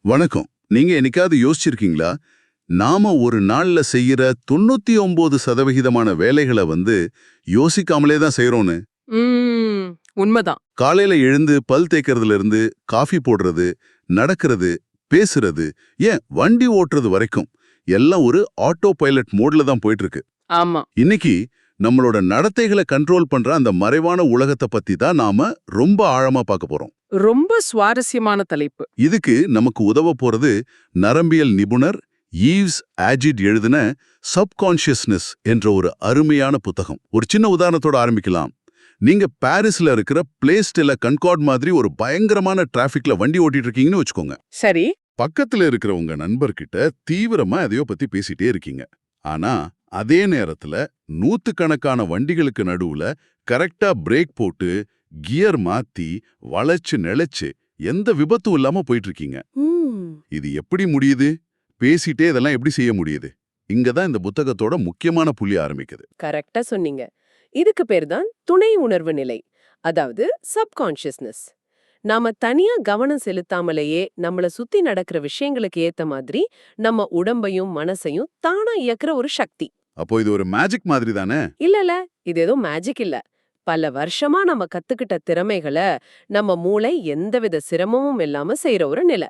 வணக்கம். நீங்க என்னைக்காவது யோசிச்சிருக்கீங்களா? நாம ஒரு நாள்ல செய்யற 99% வேலைகள யோசிக்காமலே தான் செய்றோம்னு. ம். உண்மதான். காலையில எழுந்து பல் தேய்க்கிறதுல இருந்து, காஃபி போடுறது, நடக்கிறது, பேசுறது, ஏன் வண்டி ஓட்டுறது வரைக்கும் எல்லாம் ஒரு ஆட்டோ பைலட் மோட்ல தான் போயிட்டு இருக்கு. ஆமா. இன்னைக்கு நம்மளோட நடத்தைகளை கண்ட்ரோல் பண்ற அந்த மறைவான உலகத்தை பத்தி தான் நாம ரொம்ப ஆழமா பார்க்க போறோம். ரொம்ப சுவாரஸ்யமான தலைப்பு. இதுக்கு நமக்கு உதவ போறது நரம்பியல் நிபுணர் ஈவ்ஸ் ஆஜிட் எழுதின சப்கான்ஷியஸ்னஸ் என்ற ஒரு அருமையான புத்தகம். ஒரு சின்ன உதாரணத்தோட ஆரம்பிக்கலாம். நீங்க பாரிஸ்ல இருக்கிற பிளேஸ்டெல்ல கன்கார்ட் மாதிரி ஒரு பயங்கரமான டிராபிக்ல வண்டி ஓட்டிட்டு இருக்கீங்கன்னு வச்சுக்கோங்க. சரி. பக்கத்துல இருக்கிற உங்க நண்பர்கிட்ட தீவிரமா எதையோ பத்தி பேசிட்டே இருக்கீங்க. ஆனா அதே நேரத்துல நூத்துக்கணக்கான வண்டிகளுக்கு நடுவுல கரெக்டா பிரேக் போட்டு கியர் மாத்தி வளைச்சு நெளைச்சு எந்த விபத்தும் இல்லாம போயிட்டு இருக்கீங்க. ம். இது எப்படி முடியுது? பேசிட்டே இதெல்லாம் எப்படி செய்ய முடியுது? இங்கதான் இந்த புத்தகத்தோட முக்கியமான புள்ளி ஆரம்பிக்குது. கரெக்ட்டா சொன்னீங்க. இதுக்கு பேர் தான் துணை உணர்வு நிலை. அதாவது சப்கான்ஷியஸ்னஸ். நாம தனியா கவனம் செலுத்தாமலேயே நம்மள சுத்தி நடக்கிற விஷயங்களுக்கு ஏத்த மாதிரி நம்ம உடம்பையும் மனசையும் தானா இயக்குற ஒரு சக்தி. அப்போ இது ஒரு மேஜிக் மாதிரி தானே? இல்லல, இது ஏதோ மேஜிக் இல்ல. பல வருஷமா நம்ம கத்துக்கிட்ட திறமைகளை நம்ம மூளை எந்தவித சிரமமும் இல்லாம செய்யற ஒரு நிலை.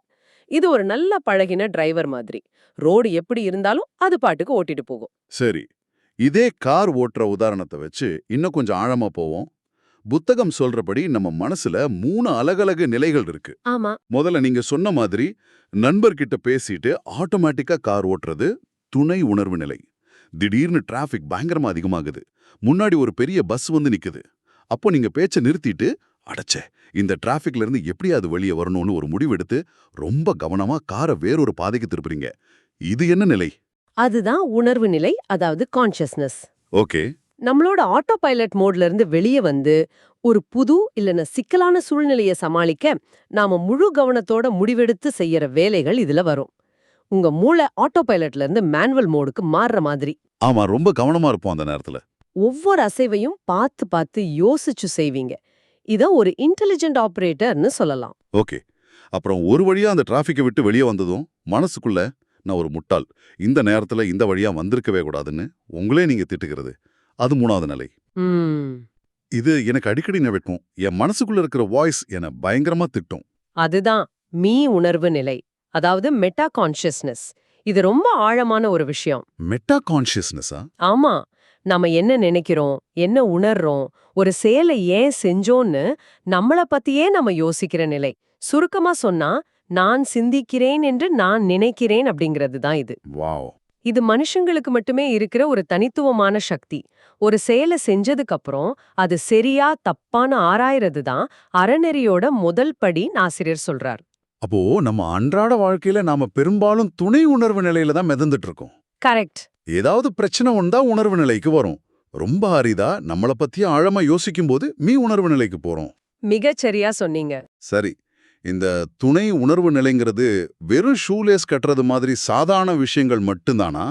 இது ஒரு நல்ல பழகின டிரைவர் மாதிரி. ரோடு எப்படி இருந்தாலும் அது பாட்டுக்கு ஓட்டிட்டு போகும். சரி. இதே கார் ஓட்டுற உதாரணத்தை வச்சு இன்னும் கொஞ்சம் ஆழமா போவோம். புத்தகம் சொல்றபடி நம்ம மனசுல 3 அலகலகு நிலைகள் இருக்கு. ஆமா. முதல்ல நீங்க சொன்ன மாதிரி நண்பர்கிட்ட பேசிட்டு ஆட்டோமேட்டிக்கா கார் ஓட்டுறது துணை உணர்வு நிலை. திடீர்னு டிராஃபிக் பயங்கரமா அதிகமாகுது. முன்னாடி ஒரு பெரிய பஸ் நிக்குது. அப்போ நீங்க பேச்ச நிறுத்திட்டு, அடச்சே இந்த டிராஃபிக்ல இருந்து எப்படியாவது வெளியே வரணும்னு ஒரு முடிவெடுத்து ரொம்ப கவனமா காரை வேறொரு பாதைக்கு திருப்புறீங்க. இது என்ன நிலை? அதுதான் உணர்வு நிலை, அதாவது கான்ஷியஸ்னஸ். ஓகே. நம்மளோட ஆட்டோ பைலட் மோட்ல இருந்து வெளியே வந்து ஒரு புது இல்லைன்னா சிக்கலான சூழ்நிலையை சமாளிக்க நாம முழு கவனத்தோட முடிவெடுத்து செய்யற வேலைகள் இதுல வரும். உங்க மூளை ஆட்டோ பைலட்ல இருந்து மேனுவல் மோடுக்கு மாறுற மாதிரி. ஆமா, ரொம்ப கவனமா இருப்போம் அந்த நேரத்துல. ஒவ்வொரு அசைவையும் பார்த்து பார்த்து யோசிச்சு செய்வீங்க. இத ஒரு இன்டெலிஜென்ட் ஆபரேட்டர்னு சொல்லலாம். ஓகே. அப்புறம் ஒரு வழியா அந்த டிராஃபிக்கை விட்டு வெளியே வந்ததும் மனசுக்குள்ள நான் ஒரு முட்டாள், இந்த நேரத்துல இந்த வழியா வந்திருக்கவே கூடாதுன்னு உங்களே நீங்க திட்டுகிறது. அது 3வது நிலை. ம். இது எனக்கு அடிக்கடி நினைக்கும். என் மனசுக்குள்ள இருக்கிற வாய்ஸ் என பயங்கரமா திட்டும். அதுதான் மீ உணர்வு நிலை, அதாவது மெட்டா கான்ஷியஸ்னஸ். இது ரொம்ப ஆழமான ஒரு விஷயம். மெட்டா கான்ஷியஸ்னஸா? ஆமா. நாம என்ன நினைக்கிறோம், என்ன உணர்றோம், ஒரு செயலை ஏன் செஞ்சோன்னு நம்மள பத்தியே நம்ம யோசிக்கிற நிலை. சுருக்கமா சொன்னா, நான் சிந்திக்கிறேன் என்று நான் நினைக்கிறேன் அப்படிங்கிறது தான் இது. வாவ். இது மனுஷங்களுக்கு மட்டுமே இருக்கிற ஒரு தனித்துவமான சக்தி. ஒரு செயலை செஞ்சதுக்கு அப்புறம் அது சரியா தப்பான்னு ஆராயறது தான் அறநெறியோட முதல் படின்னு ஆசிரியர் சொல்றார். அப்போ நம்ம அன்றாட வாழ்க்கையில நாம பெரும்பாலும் துணை உணர்வு நிலையில தான் மிதந்துட்டு இருக்கோம். கரெக்ட். ஏதாவது பிரச்சனை வந்தா உணர்வு நிலைக்கு வரும். ரொம்ப அரிதா நம்மள பத்தி ஆழமா யோசிக்கும் போது மீ உணர்வு நிலைக்கு போறோம். மிகச் சரியா சொன்னீங்க. சரி. இந்த துணை உணர்வு நிலைங்கிறது வெறும் ஷூலேஸ் கட்டுறது மாதிரி சாதாரண விஷயங்கள் மட்டும்தானா?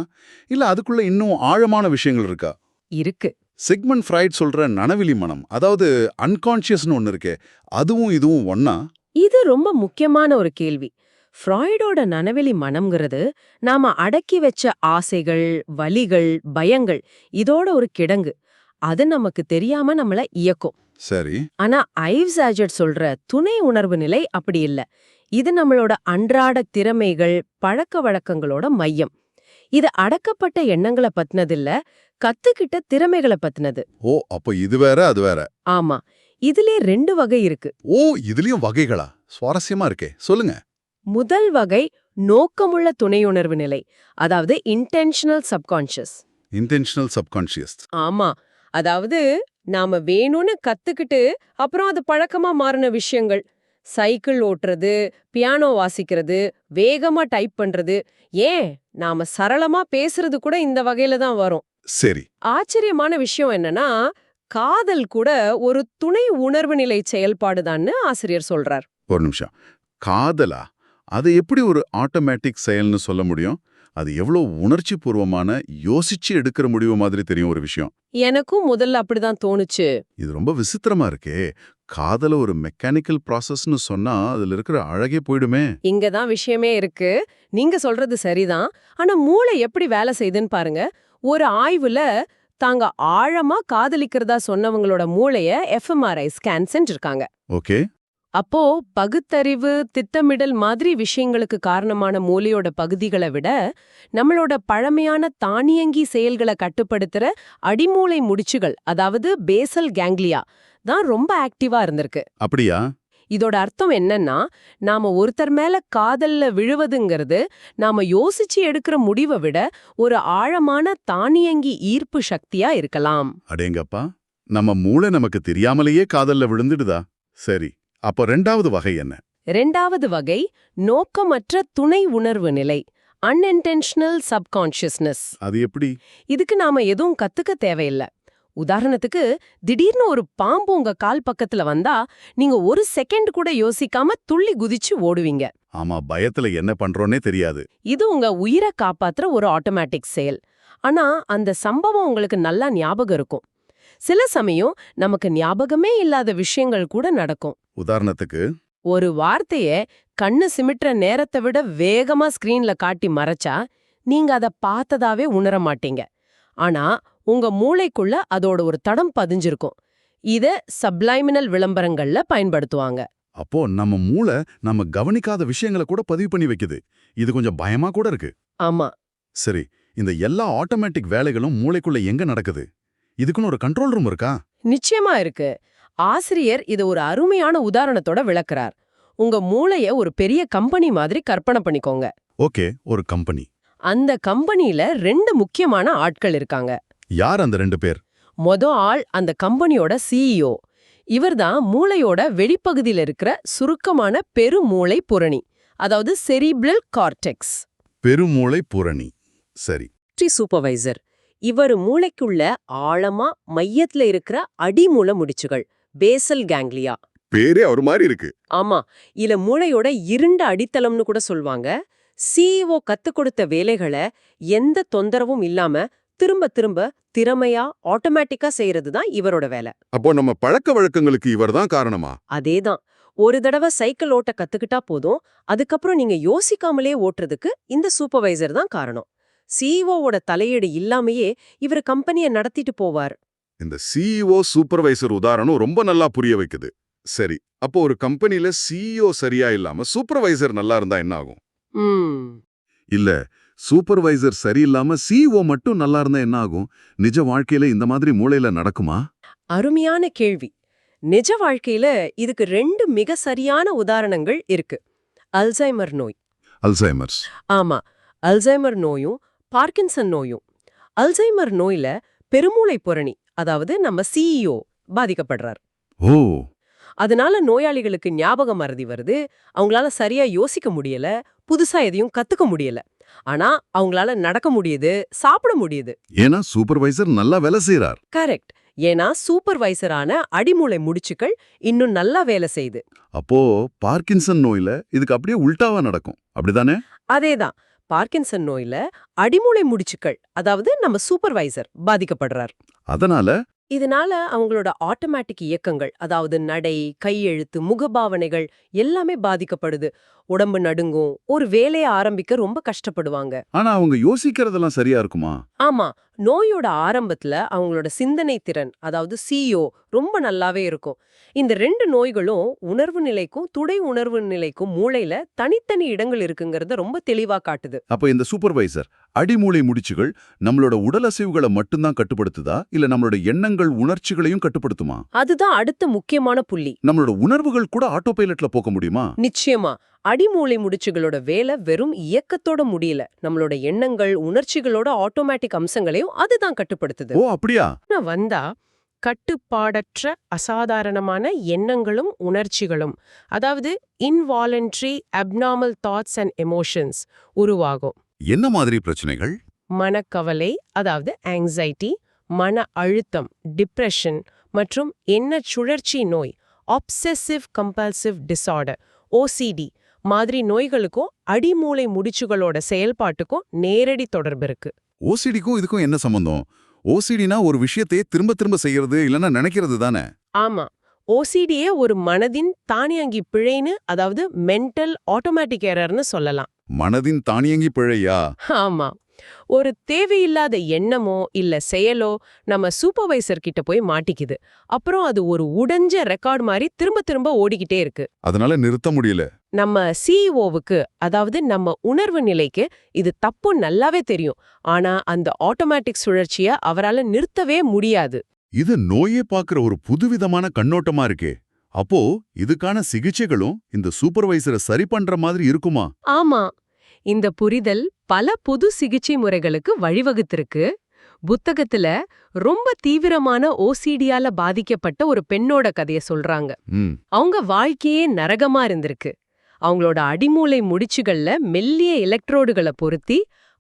இல்ல அதுக்குள்ள இன்னும் ஆழமான விஷயங்கள் இருக்கா? இருக்கு. சிக்மண்ட் ஃப்ராய்ட் சொல்ற நனவிலி மனம், அதாவது அன்கான்ஷியஸ்னு ஒன்னு இருக்கே, அதுவும் இதுவும் ஒண்ணா? இது ரொம்ப முக்கியமான ஒரு கேள்வி. ஃப்ராய்டோட நனவெளி மனம்ங்கிறது நாம அடக்கி வச்ச ஆசைகள், வலிகள், பயங்கள், இதோட ஒரு கிடங்கு. அது நமக்கு தெரியாம நம்மள இயக்கும். சரி. ஆனா ஐவ்ஸ் ஆஜட் சொல்ற துணை உணர்வு நிலை அப்படி இல்ல. இது நம்மளோட அன்றாட திறமைகள், பழக்க வழக்கங்களோட மையம். இது அடக்கப்பட்ட எண்ணங்களை பத்தினதில்ல, கத்துக்கிட்ட திறமைகளை பத்தினது. ஓ, அப்ப இது வேற அது வேற. ஆமா. இதுலே 2 வகை இருக்கு. ஓ, இதுலயும் வகைகளா? சுவாரஸ்யமா இருக்கே, சொல்லுங்க. முதல் வகை நோக்கமுள்ள துணையுணர்வு நிலை, அதாவது இன்டென்ஷனல் சப்கான்ஷியஸ். Intentional subconscious. ஆமா. அதாவது நாம வேணும்னு கத்துக்கிட்டு அப்புறம் அது பழக்கமா மாறின விஷயங்கள். சைக்கிள் ஓட்டுறது, பியானோ வாசிக்கிறது, வேகமா டைப் பண்றது, ஏன் நாம சரளமா பேசுறது கூட இந்த வகையில தான் வரும். சரி. ஆச்சரியமான விஷயம் என்னன்னா, காதல் கூட ஒரு துணை உணர்வு நிலை செயல்பாடுதான்னு ஆசிரியர் சொல்றார். ஒரு நிமிஷம். காதலா? அது எப்படி ஒரு ஆட்டோமேட்டிக் செயல்னு சொல்ல முடியும்? அது எவ்வளவு உணர்ச்சி பூர்வமான, யோசிச்சு எடுக்கிற முடிவு மாதிரி தெரியும் ஒரு விஷயம். எனக்கும் முதல்ல அப்படிதான் தோணுச்சு. இது ரொம்ப விசித்திரமா இருக்கே. காதல ஒரு மெக்கானிக்கல் ப்ராசஸ்னு சொன்னா அதுல இருக்கிற அழகே போயிடுமே. இங்க தான் விஷயமே இருக்கு. நீங்க சொல்றது சரிதான். ஆனா மூளை எப்படி வேலை செய்யுதுன்னு பாருங்க. ஒரு ஆய்வுல தாங்க ஆழமா காதலிக்கிறதா சொன்னவங்களோட மூளைய எஃப்எம்ஆர்ஐ ஸ்கேன் செஞ்சிருக்காங்க. ஓகே. அப்போ பகுத்தறிவு, திட்டமிடல் மாதிரி விஷயங்களுக்கு காரணமான மூளையோட பகுதிகளை விட நம்மளோட பழமையான தானியங்கி செயல்களை கட்டுப்படுத்துற அடிமூளை முடிச்சுகள், அதாவது பேசல் கேங்க்லியா தான் ரொம்ப ஆக்டிவா இருந்திருக்கு. அப்படியா? இதோட அர்த்தம் என்னன்னா, நாம ஒருத்தர் மேல காதல்ல விழுவதுங்கிறது நாம யோசிச்சு எடுக்கிற முடிவை விட ஒரு ஆழமான தானியங்கி ஈர்ப்பு சக்தியா இருக்கலாம். அடேங்கப்பா, நம்ம மூளை நமக்கு தெரியாமலேயே காதல்ல விழுந்துடுதா? சரி, அப்போ 2வது வகை என்ன? 2வது வகை நோக்கமற்ற துணை உணர்வு நிலை, அன்இன்டென்ஷனல் சப்கான்ஷியஸ்னஸ். அது எப்படி? இதுக்கு நாம எதுவும் கத்துக்க தேவையில்ல. உதாரணத்துக்கு, திடீர்னு ஒரு பாம்பு உங்க கால் பக்கத்துல வந்தா நீங்க ஒரு செகண்ட் கூட யோசிக்காம துள்ளி குதிச்சு ஓடுவீங்க. ஆமா, பயத்துல என்ன பண்றோன்னே தெரியாது. இது உங்க உயிரை காப்பாத்துற ஒரு ஆட்டோமேட்டிக் செயல். ஆனா அந்த சம்பவம் உங்களுக்கு நல்லா ஞாபகம் இருக்கும். சில சமயம் நமக்கு ஞாபகமே இல்லாத விஷயங்கள் கூட நடக்கும். உதாரணத்துக்கு, ஒரு வார்த்தைய கண்ணு சிமிட்டுற நேரத்தை விட வேகமா ஸ்கிரீன்ல காட்டி மறைச்சா நீங்க அத பார்த்ததாவே உணர மாட்டீங்க. ஆனா உங்க மூளைக்குள்ள அதோட ஒரு தடம் பதிஞ்சிருக்கும். இத சப்ளைமினல் விளம்பரங்கள்ல பயன்படுத்துவாங்க. அப்போ நம்ம மூளை நம்ம கவனிக்காத விஷயங்களை கூட பதிவு பண்ணி வைக்குது. இது கொஞ்சம் பயமா கூட இருக்கு. ஆமா, சரி, இந்த எல்லா ஆட்டோமேட்டிக் வேலைகளும் மூளைக்குள்ள எங்க நடக்குது? இதுக்குன்னு ஒரு கண்ட்ரோல் ரூம் இருக்கா? நிச்சயமா இருக்கு. ஆசிரியர் இத ஒரு அருமையான உதாரணத்தோட விளக்குறார். உங்க மூளைய ஒரு பெரிய கம்பெனி மாதிரி கற்பனை பண்ணிக்கோங்க. ஓகே, ஒரு கம்பெனி. அந்த கம்பெனில 2 முக்கியமான ஆட்கள் இருக்காங்க. யார் அந்த 2 பேர்? ஆள் அந்த கம்பெனியோட சிஇஓ. இவர்தான் மூளையோட வெளிப்பகுதியில இருக்கிற சுருக்கமான பெருமூளை புரணி, அதாவது செரிப்ரல் கார்டெக்ஸ். பெருமூளை பூரணி. சரி. சூப்பர்வைசர். இவர் மூளைக்குள்ள ஆழமா மையத்துல இருக்கிற அடிமூளை முடிச்சுகள், பேசல் கேங்க்லியா. பேரே ஒரு மாதிரி இருக்கு. ஆமா, இல்ல மூளையோட இருண்ட அடித்தளம்னு கூட சொல்வாங்க. சிஇஓ கத்துக் கொடுத்த வேலைகளை எந்த தொந்தரவும் இல்லாம திரும்ப திரும்ப திறமையா ஆட்டோமேட்டிக்கா செய்யறது தான் இவரோட வேலை. அப்போ நம்ம பழக்க வழக்கங்களுக்கு இவர்தான் காரணமா? அதேதான். ஒரு தடவை சைக்கிள் ஓட்ட கத்துக்கிட்டா போதும், அதுக்கப்புறம் நீங்க யோசிக்காமலே ஓட்டுறதுக்கு இந்த சூப்பர்வைசர் தான் காரணம். சிஇஓவோட தலையீடு இல்லாமையே இவர் கம்பெனியை நடத்திட்டு போவார். இந்த சிஇஓ சூப்பர்வைசர் உதாரணம் ரொம்ப நல்லா புரிய வைக்குது. சரி, அப்போ ஒரு கம்பெனில சிஇஓ சரியா இல்லாம சூப்பர்வைசர் நல்லா இருந்தா என்ன ஆகும்? இல்ல, சூப்பர்வைசர் சரியில்லாம சிஇஓ மட்டும் நல்லா இருந்தா என்ன ஆகும்? நிஜ வாழ்க்கையில இந்த மாதிரி மூளையில நடக்குமா? அருமையான கேள்வி. நிஜ வாழ்க்கையில இதுக்கு 2 மிக சரியான உதாரணங்கள் இருக்கு. அல்சைமர் நோய். அல்சைமர்ஸ். ஆமா, அல்சைமர் நோயும் பார்க்கின்சன் நோயும். அல்சைமர் நோயில பெருமூளை புரணி, அதாவது நம்ம சிஇஓ பாதிக்கப்படுறார். ஓ. அதனால நோயாளிகளுக்கு ஞாபக மறதி வருது, அவங்களால சரியா யோசிக்க முடியல, புதுசா எதையும் கத்துக்க முடியல. ஆனா அவங்களால நடக்க முடியுது, சாப்பிட முடியுது. ஏன்னா சூப்பர்வைசர் நல்லா வேலை செய்றார். கரெக்ட். ஏன்னா சூப்பர்வைசரான அடிமூளை முடிச்சுக்கள் இன்னும் நல்லா வேலை செய்யுது. அப்போ பார்க்கின்சன் நோயில இதுக்கு அப்படியே உல்டாவா நடக்கும், அப்படிதானே? அதேதான். பார்க்கின்சன் நோயில அடிமூளை முடிச்சுக்கள், அதாவது நம்ம சூப்பர்வைசர் பாதிக்கப்படுறார். இதனால அவங்களோட ஆட்டோமேட்டிக் இயக்கங்கள், அதாவது நடை, கையெழுத்து, முகபாவனைகள் எல்லாமே பாதிக்கப்படுது. உடம்பு நடுங்கும், ஒரு வேலையை ஆரம்பிக்க ரொம்ப கஷ்டப்படுவாங்க. ஆனா அவங்க யோசிக்கிறதெல்லாம் சரியா இருக்குமா? ஆமா, நோயோட ஆரம்பத்துல அவங்களோட சிந்தனை திறன், அதாவது சிஇஓ ரொம்ப நல்லாவே இருக்கும். இந்த 2 நோய்களும் உணர்வு நிலைக்கும் துடை உணர்வு நிலைக்கும் மூளையில தனித்தனி இடங்கள் இருக்குங்கிறத ரொம்ப தெளிவா காட்டுது. அப்ப இந்த சூப்பர்வைசர் அடிமூளை முடிச்சுகள் நம்மளோட உடல் அசைவுகளை மட்டும்தான் கட்டுப்படுத்துதா, இல்ல நம்மளோட எண்ணங்கள் உணர்ச்சிகளையும் கட்டுப்படுத்துமா? அதுதான் அடுத்த முக்கியமான புள்ளி. நம்மளோட உணர்வுகள் கூட ஆட்டோ பைலட்ல போக முடியுமா? நிச்சயமா. அடிமூளை முடிச்சுகளோட வேலை வெறும் இயக்கத்தோட முடியல, நம்மளோட எண்ணங்கள் உணர்ச்சிகளோட ஆட்டோமேட்டிக் அம்சங்களையும் அதுதான் கட்டுப்படுத்துது. ஓ, அப்படியா? வந்தா கட்டுப்பாடற்ற அசாதாரணமான எண்ணங்களும் உணர்ச்சிகளும், அதாவது involuntary abnormal thoughts and emotions உருவாகும். என்ன மாதிரி பிரச்சனைகள்? மனக்கவலை, அதாவது ஆங்ஸைட்டி, மன அழுத்தம், டிப்ரெஷன் மற்றும் எண்ண சுழற்சி நோய், ஆப்செசிவ் கம்பல்சிவ் டிஸார்டர், ஓசிடி மாதிரி நோய்களுக்கும் அடிமூளை முடிச்சுகளோட செயல்பாட்டுக்கும் நேரடி தொடர்பு இருக்கு. ஓசிடிக்கும் இதுக்கும் என்ன சம்பந்தம்? ஓசிடினா ஒரு விஷயத்தையே திரும்ப திரும்ப செய்யறது இல்லைன்னா நினைக்கிறது தானே? ஆமா, ஓசிடியே ஒரு மனதின் தானியங்கி பிழைன்னு, அதாவது மென்டல் ஆட்டோமேட்டிக் எரர்னு சொல்லலாம். மனதின் தானியங்கி பிழையா? ஆமா. ஒரு தேவையில்லாத எண்ணமோ இல்ல செயலோ நம்ம சூப்பர்வைசர் கிட்ட போய் மாட்டிக்குது. அப்புறம் அது ஒரு உடைஞ்ச ரெக்கார்ட் மாதிரி திரும்ப திரும்ப ஓடிக்கிட்டே இருக்கு. அதனால நிறுத்த முடியல. நம்ம சிஇஓவுக்கு, அதாவது நம்ம உணர்வு நிலைக்கு இது தப்பு நல்லாவே தெரியும். ஆனா அந்த ஆட்டோமேட்டிக் சுழற்சிய அவரால நிறுத்தவே முடியாது. இது நோயே பாக்குற ஒரு புதுவிதமான கண்ணோட்டமா இருக்கே. அப்போ இதுக்கான சிகிச்சைகளும் இந்த சூப்பர்வைசரை சரி பண்ற மாதிரி இருக்குமா? ஆமா. இந்த புரிதல் பல புது சிகிச்சை முறைகளுக்கு வழிவகுத்திருக்கு. புத்தகத்துல ரொம்ப தீவிரமான ஓசிடியால பாதிக்கப்பட்ட ஒரு பெண்ணோட கதைய சொல்றாங்க. ம். அவங்க வாழ்க்கையே நரகமா இருந்திருக்கு. அவங்களோட அடிமூளை முடிச்சுகள்ல மெல்லிய எலக்ட்ரோடுகளை பொருத்தி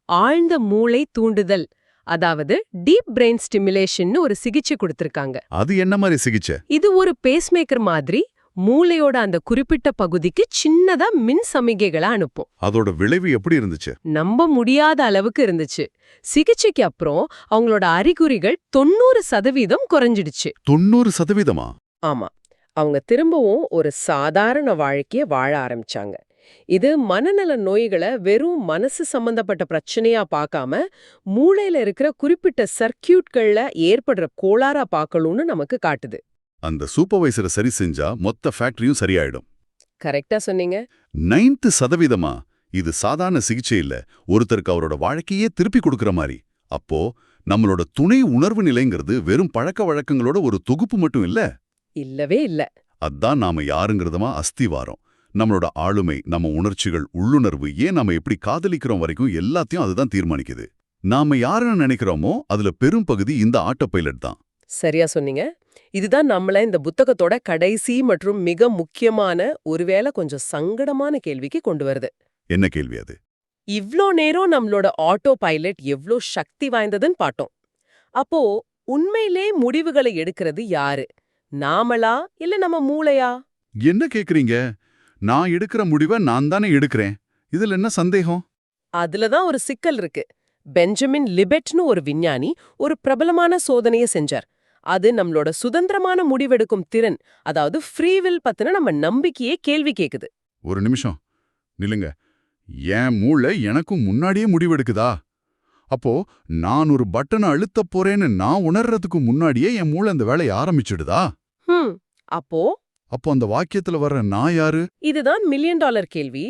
ஆழ்ந்த மூளை தூண்டுதல், அதாவது டீப் பிரெயின் ஸ்டிமுலேஷன்னு ஒரு சிகிச்சை கொடுத்திருக்காங்க. அது என்ன மாதிரி சிகிச்சை? இது ஒரு பேஸ்மேக்கர் மாதிரி மூளையோட அந்த குறிப்பிட்ட பகுதிக்கு சின்னதா மின் சமிகைகளை அனுப்பும். அதோட விளைவு எப்படி இருந்துச்சு? நம்ப முடியாத அளவுக்கு இருந்துச்சு. சிகிச்சைக்கு அப்புறம் அவங்களோட அறிகுறிகள் 90% குறைஞ்சிடுச்சு. 90%? ஆமா. அவங்க திரும்பவும் ஒரு சாதாரண வாழ்க்கைய வாழ ஆரம்பிச்சாங்க. இது மனநல நோய்களை வெறும் மனசு சம்பந்தப்பட்ட பிரச்சனையா பார்க்காம மூளையில இருக்கிற குறிப்பிட்ட சர்க்கியூட்கள்ல ஏற்படுற கோளாறா பார்க்கணும்னு நமக்கு காட்டுது. அந்த சூப்பர்வைசரை சரி செஞ்சா மொத்த ஃபேக்டரியும் சரியாயிடும். கரெக்டா சொன்னீங்க. 90%? இது சாதாரண சிகிச்சை இல்ல, ஒருத்தருக்கு அவரோட வாழ்க்கையே திருப்பி கொடுக்கற மாதிரி. அப்போ நம்மளோட துணை உணர்வு நிலைங்கிறது வெறும் பழக்க வழக்கங்களோட ஒரு தொகுப்பு மட்டும் இல்ல. இல்லவே இல்ல. அதான் நாம யாருங்கிறதுமா அஸ்திவாரம். நம்மளோட ஆளுமை, நம்ம உணர்ச்சிகள், உள்ளுணர்வு, ஏன் நாம எப்படி காதலிக்கிறோம் வரைக்கும் எல்லாத்தையும் அதுதான் தீர்மானிக்குது. நாம யாருன்னு நினைக்கிறோமோ அதுல பெரும் பகுதி இந்த ஆட்டோ பைலட் தான். சரியா சொன்னீங்க. இதுதான் நம்மள இந்த புத்தகத்தோட கடைசி மற்றும் மிக முக்கியமான, ஒருவேளை கொஞ்சம் சங்கடமான கேள்விக்கு கொண்டு வருது. என்ன கேள்வி அது? இவ்ளோ நேரம் நம்மளோட ஆட்டோ பைலட் எவ்ளோ சக்தி வாய்ந்ததுன்னு பார்த்தோம். அப்போ உண்மையிலே முடிவுகளை எடுக்கிறது யாரு? நாமளா இல்ல நம்ம மூளையா? என்ன கேக்குறீங்க? நான் எடுக்கிற முடிவை நான் தானே எடுக்கிறேன். இதுல என்ன சந்தேகம்? அதுலதான் ஒரு சிக்கல் இருக்கு. பெஞ்சமின் லிபெட்னு ஒரு விஞ்ஞானி ஒரு பிரபலமான சோதனைய செஞ்சார். அது நம்மளோட சுதந்திரமான முடிவெடுக்கும் திறன், அதாவது ஃப்ரீவில் பத்தின நம்ம நம்பிக்கையே கேள்வி கேக்குது. ஒரு நிமிஷம் நில்லுங்க. என் மூளை எனக்கும் முன்னாடியே முடிவெடுக்குதா? அப்போ நான் ஒரு பட்டனை அழுத்தப் போறேன்னு நான் உணர்றதுக்கு முன்னாடியே என் மூளை அந்த வேலையை ஆரம்பிச்சிடுதா? அப்போ அப்போ அந்த வாக்கியத்துல வர்ற நான் யாரு? இதுதான் $1 மில்லியன் கேள்வி.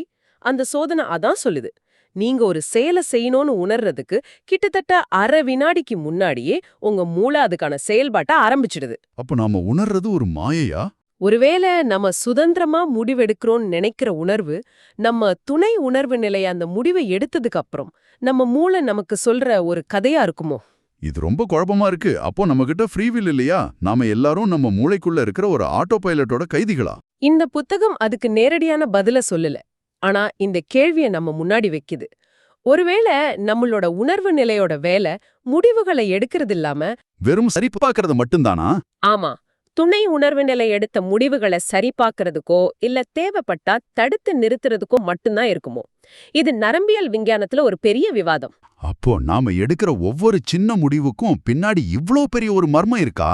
அந்த சோதனை அதான் சொல்லுது. நீங்க ஒரு செயலை செய்யணும்னு உணர்றதுக்கு கிட்டத்தட்ட அரை வினாடிக்கு முன்னாடியே உங்க மூளை அதுக்கான செயல்பாட்டை ஆரம்பிச்சிடுது. அப்போ நாம உணர்றது ஒரு மாயையா? ஒருவேளை நம்ம சுதந்திரமா முடிவெடுக்கிறோம்னு நினைக்கிற உணர்வு, நம்ம துணை உணர்வு நிலைய அந்த முடிவை எடுத்ததுக்கு அப்புறம் நம்ம மூளை நமக்கு சொல்ற ஒரு கதையா இருக்குமோ? இது ரொம்ப குழப்பமா இருக்கு. அப்போ நம்மகிட்ட ஃப்ரீவில் இல்லையா? நாம எல்லாரும் நம்ம மூளைக்குள்ள இருக்கிற ஒரு ஆட்டோ பைலட்டோட கைதிகளா? இந்த புத்தகம் அதுக்கு நேரடியான பதில சொல்லல. ஆனா இந்த கேள்விய நம்ம முன்னாடி வைக்குது. ஒருவேளை நம்மளோட உணர்வு நிலையோட வேலை முடிவுகளை எடுக்கிறது இல்லாம வெறும் சரி பார்க்கறது மட்டும்தானா? ஆமா, துணை உணர்வு நிலை எடுத்த முடிவுகளை சரிபார்க்கறதுக்கோ இல்ல தேவைப்பட்டா தடுத்து நிறுத்துறதுக்கோ மட்டும்தான் இருக்குமோ? இது நரம்பியல் விஞ்ஞானத்துல ஒரு பெரிய விவாதம். அப்போ நாம எடுக்கிற ஒவ்வொரு சின்ன முடிவுக்கும் பின்னாடி இவ்ளோ பெரிய ஒரு மர்மம் இருக்கா?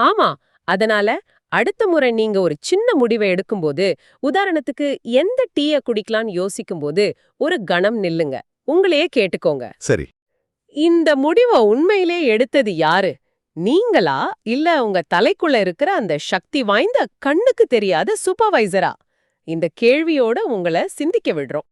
ஆமா. அதனால அடுத்த முறை நீங்க ஒரு சின்ன முடிவை எடுக்கும்போது, உதாரணத்துக்கு எந்த டீய குடிக்கலாம்னு யோசிக்கும்போது ஒரு கணம் நில்லுங்க. உங்களையே கேட்டுக்கோங்க. சரி. இந்த முடிவை உண்மையிலே எடுத்தது யாரு? நீங்களா இல்ல உங்க தலைக்குள்ள இருக்கிற அந்த சக்தி வாய்ந்த கண்ணுக்கு தெரியாத சூப்பர்வைசரா? இந்த கேள்வியோட உங்களை சிந்திக்க விடுறோம்.